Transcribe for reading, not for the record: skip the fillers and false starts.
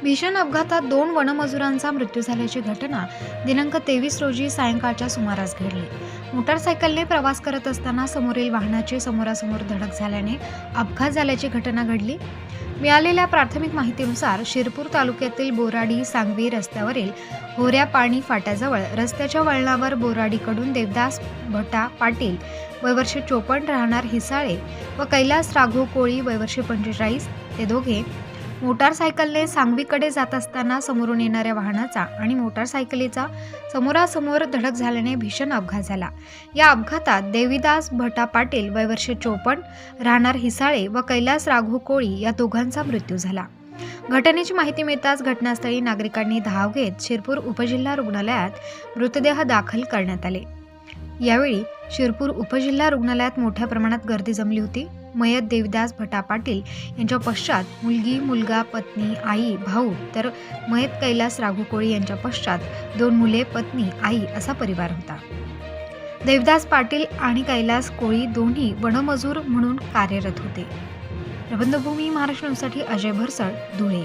भीषण अपघातात 2 वनमजुरांचा मृत्यू झाल्याची घटना दिनांक 23 रोजी सायंकाळच्या सुमारास घडली. मोटारसायकलने प्रवास करत असताना समोरील वाहनाची समोरासमोर धडक झाल्याने अपघात झाल्याची घटना घडली. मिळालेल्या प्राथमिक माहितीनुसार शिरपूर तालुक्यातील बोराडी सांगवी रस्त्यावरील होऱ्या पाणी फाट्याजवळ रस्त्याच्या वळणावर बोराडीकडून देवदास भटा पाटील वयवर्ष 54 राहणार हिसाळे व कैलास राघव कोळी वयवर्ष 45 ते दोघे मोटारसायकलने सांगवीकडे जात असताना समोरून येणाऱ्या वाहनाचा आणि मोटारसायकलीचा समोरासमोर धडक झाल्याने भीषण अपघात झाला. या अपघातात देविदास भटा पाटील वयवर्ष 54 राहणार हिसाळे व कैलास राघव कोळी या दोघांचा मृत्यू झाला. घटनेची माहिती मिळताच घटनास्थळी नागरिकांनी धाव घेत शिरपूर उपजिल्हा रुग्णालयात मृतदेह दाखल करण्यात आले. यावेळी शिरपूर उपजिल्हा रुग्णालयात मोठ्या प्रमाणात गर्दी जमली होती. मयत देविदास भटा पाटील यांच्या पश्चात मुलगी, मुलगा, पत्नी, आई, भाऊ तर मयत कैलास राघव कोळी यांच्या पश्चात 2 मुले, पत्नी, आई असा परिवार होता. देविदास पाटील आणि कैलास कोळी दोन्ही वनमजूर म्हणून कार्यरत होते. प्रबंधभूमी महाराष्ट्र न्यूजसाठी अजय भरसळ, धुळे.